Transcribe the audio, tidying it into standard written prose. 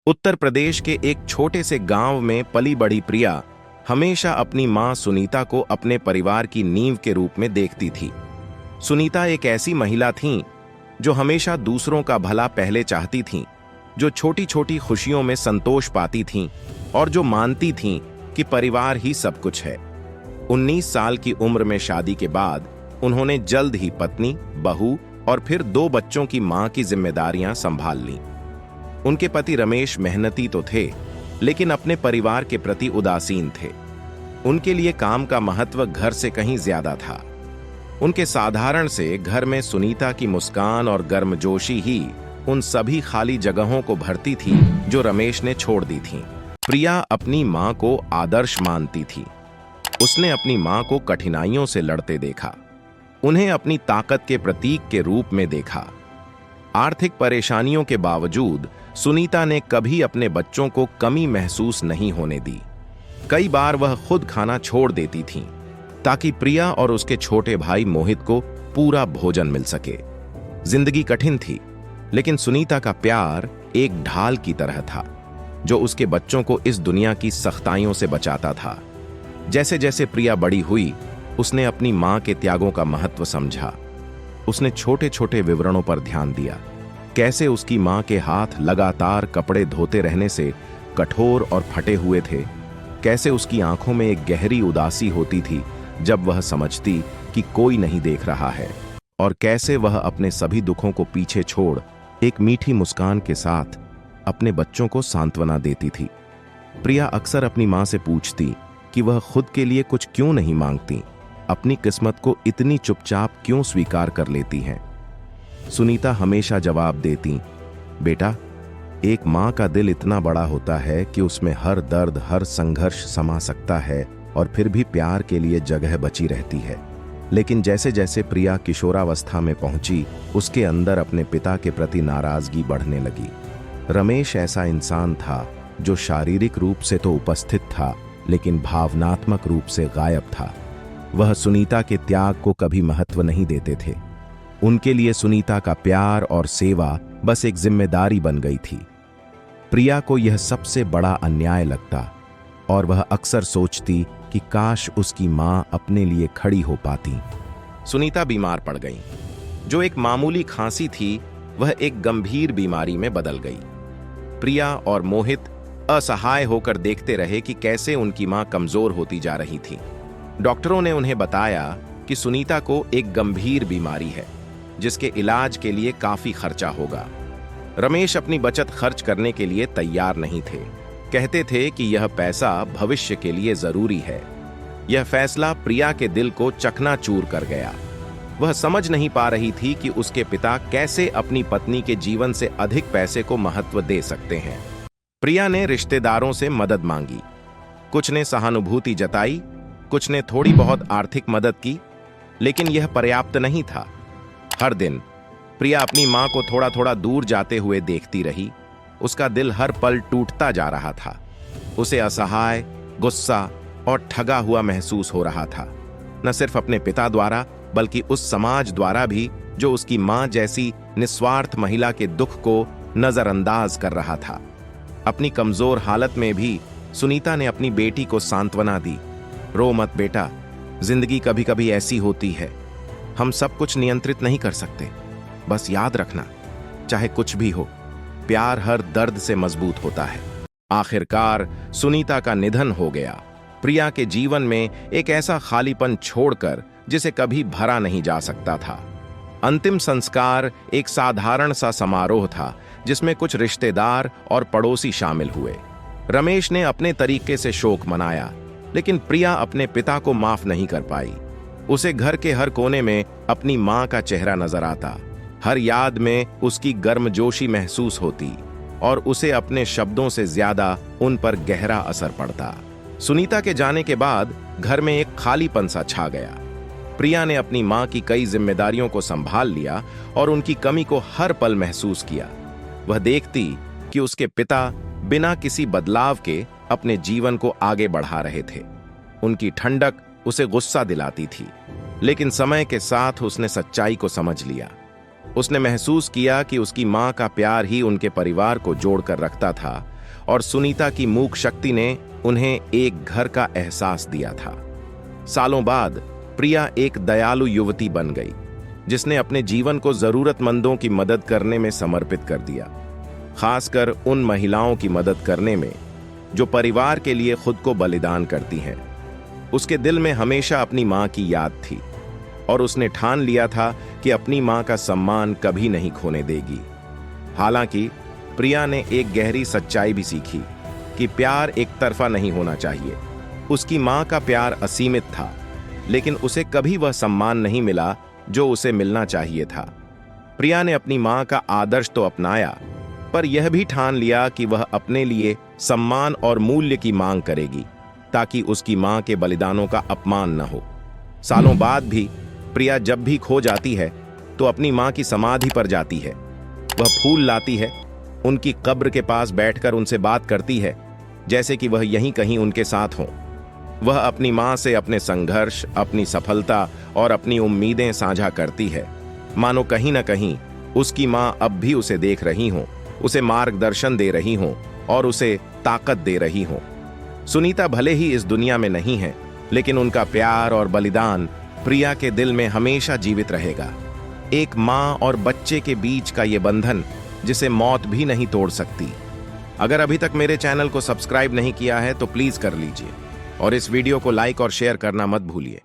उत्तर प्रदेश के एक छोटे से गांव में पली बड़ी प्रिया हमेशा अपनी मां सुनीता को अपने परिवार की नींव के रूप में देखती थी। सुनीता एक ऐसी महिला थीं जो हमेशा दूसरों का भला पहले चाहती थीं, जो छोटी छोटी खुशियों में संतोष पाती थीं और जो मानती थीं कि परिवार ही सब कुछ है। 19 साल की उम्र में शादी के बाद उन्होंने जल्द ही पत्नी, बहू और फिर 2 बच्चों की मां की जिम्मेदारियां संभाल लीं। उनके पति रमेश मेहनती तो थे, लेकिन अपने परिवार के प्रति उदासीन थे। उनके लिए काम का महत्व घर से कहीं ज्यादा था। उनके साधारण से घर में सुनीता की मुस्कान और गर्मजोशी ही उन सभी खाली जगहों को भरती थी जो रमेश ने छोड़ दी थीं। प्रिया अपनी मां को आदर्श मानती थी। उसने अपनी मां को कठिनाइयों से लड़ते देखा, उन्हें अपनी ताकत के प्रतीक के रूप में देखा। आर्थिक परेशानियों के बावजूद सुनीता ने कभी अपने बच्चों को कमी महसूस नहीं होने दी। कई बार वह खुद खाना छोड़ देती थीं ताकि प्रिया और उसके छोटे भाई मोहित को पूरा भोजन मिल सके। जिंदगी कठिन थी, लेकिन सुनीता का प्यार एक ढाल की तरह था जो उसके बच्चों को इस दुनिया की सख्ताइयों से बचाता था। जैसे जैसे प्रिया बड़ी हुई, उसने अपनी मां के त्यागों का महत्व समझा। उसने छोटे छोटे विवरणों पर ध्यान दिया, कैसे उसकी मां के हाथ लगातार कपड़े धोते रहने से कठोर और फटे हुए थे, कैसे उसकी आंखों में एक गहरी उदासी होती थी जब वह समझती कि कोई नहीं देख रहा है, और कैसे वह अपने सभी दुखों को पीछे छोड़ एक मीठी मुस्कान के साथ अपने बच्चों को सांत्वना देती थी। प्रिया अक्सर अपनी मां से पूछती कि वह खुद के लिए कुछ क्यों नहीं मांगती, अपनी किस्मत को इतनी चुपचाप क्यों स्वीकार कर लेती हैं। सुनीता हमेशा जवाब देती, बेटा, एक मां का दिल इतना बड़ा होता है कि उसमें हर दर्द, हर संघर्ष समा सकता है और फिर भी प्यार के लिए जगह बची रहती है। लेकिन जैसे जैसे प्रिया किशोरावस्था में पहुंची, उसके अंदर अपने पिता के प्रति नाराजगी बढ़ने लगी। रमेश ऐसा इंसान था जो शारीरिक रूप से तो उपस्थित था, लेकिन भावनात्मक रूप से गायब था। वह सुनीता के त्याग को कभी महत्व नहीं देते थे। उनके लिए सुनीता का प्यार और सेवा बस एक जिम्मेदारी बन गई थी। प्रिया को यह सबसे बड़ा अन्याय लगता और वह अक्सर सोचती कि काश उसकी मां अपने लिए खड़ी हो पाती। सुनीता बीमार पड़ गई। जो एक मामूली खांसी थी, वह एक गंभीर बीमारी में बदल गई। प्रिया और मोहित असहाय होकर देखते रहे कि कैसे उनकी मां कमजोर होती जा रही थी। डॉक्टरों ने उन्हें बताया कि सुनीता को एक गंभीर बीमारी है, जिसके इलाज के लिए काफी खर्चा होगा। रमेश अपनी बचत खर्च करने के लिए तैयार नहीं थे। कहते थे कि यह पैसा भविष्य के लिए जरूरी है। यह फैसला प्रिया के दिल को चकनाचूर कर गया। वह समझ नहीं पा रही थी कि उसके पिता कैसे अपनी पत्नी के जीवन से अधिक पैसे को महत्व दे सकते हैं। प्रिया ने रिश्तेदारों से मदद मांगी। कुछ ने सहानुभूति जताई, कुछ ने थोड़ी बहुत आर्थिक मदद की, लेकिन यह पर्याप्त नहीं था। हर दिन प्रिया अपनी मां को थोड़ा थोड़ा दूर जाते हुए देखती रही। उसका दिल हर पल टूटता जा रहा था। उसे असहाय, गुस्सा और ठगा हुआ महसूस हो रहा था, न सिर्फ अपने पिता द्वारा बल्कि उस समाज द्वारा भी जो उसकी मां जैसी निस्वार्थ महिला के दुख को नजरअंदाज कर रहा था। अपनी कमजोर हालत में भी सुनीता ने अपनी बेटी को सांत्वना दी, रो मत बेटा, जिंदगी कभी कभी ऐसी होती है, हम सब कुछ नियंत्रित नहीं कर सकते। बस याद रखना, चाहे कुछ भी हो, प्यार हर दर्द से मजबूत होता है। आखिरकार सुनीता का निधन हो गया। प्रिया के जीवन में एक ऐसा खालीपन छोड़कर जिसे कभी भरा नहीं जा सकता था। अंतिम संस्कार एक साधारण सा समारोह था, जिसमें कुछ रिश्तेदार और पड़ोसी शामिल हुए। रमेश ने अपने तरीके से शोक मनाया, लेकिन प्रिया अपने पिता को माफ नहीं कर पाई। उसे घर के हर कोने में अपनी मां का चेहरा नजर आता, हर याद में उसकी गर्मजोशी महसूस होती और उसे अपने शब्दों से ज्यादा उन पर गहरा असर पड़ता। सुनीता के जाने के बाद घर में एक खालीपन सा छा गया। प्रिया ने अपनी मां की कई जिम्मेदारियों को संभाल लिया और उनकी कमी को हर पल महसूस किया। वह देखती कि उसके पिता बिना किसी बदलाव के अपने जीवन को आगे बढ़ा रहे थे। उनकी ठंडक उसे गुस्सा दिलाती थी, लेकिन समय के साथ उसने सच्चाई को समझ लिया। उसने महसूस किया कि उसकी मां का प्यार ही उनके परिवार को जोड़कर रखता था और सुनीता की मूक शक्ति ने उन्हें एक घर का एहसास दिया था। सालों बाद प्रिया एक दयालु युवती बन गई, जिसने अपने जीवन को जरूरतमंदों की मदद करने में समर्पित कर दिया, खासकर उन महिलाओं की मदद करने में जो परिवार के लिए खुद को बलिदान करती हैं। उसके दिल में हमेशा अपनी मां की याद थी और उसने ठान लिया था कि अपनी मां का सम्मान कभी नहीं खोने देगी। हालांकि प्रिया ने एक गहरी सच्चाई भी सीखी कि प्यार एक तरफा नहीं होना चाहिए। उसकी मां का प्यार असीमित था, लेकिन उसे कभी वह सम्मान नहीं मिला जो उसे मिलना चाहिए था। प्रिया ने अपनी मां का आदर्श तो अपनाया, पर यह भी ठान लिया कि वह अपने लिए सम्मान और मूल्य की मांग करेगी, ताकि उसकी मां के बलिदानों का अपमान न हो। सालों बाद भी प्रिया जब भी खो जाती है तो अपनी मां की समाधि पर जाती है। वह फूल लाती है, उनकी कब्र के पास बैठकर उनसे बात करती है, जैसे कि वह यहीं कहीं उनके साथ हो। वह अपनी मां से अपने संघर्ष, अपनी सफलता और अपनी उम्मीदें साझा करती है, मानो कहीं न कहीं उसकी मां अब भी उसे देख रही हो, उसे मार्गदर्शन दे रही हो और उसे ताकत दे रही हो। सुनीता भले ही इस दुनिया में नहीं है, लेकिन उनका प्यार और बलिदान प्रिया के दिल में हमेशा जीवित रहेगा। एक मां और बच्चे के बीच का यह बंधन जिसे मौत भी नहीं तोड़ सकती। अगर अभी तक मेरे चैनल को सब्सक्राइब नहीं किया है तो प्लीज कर लीजिए और इस वीडियो को लाइक और शेयर करना मत भूलिए।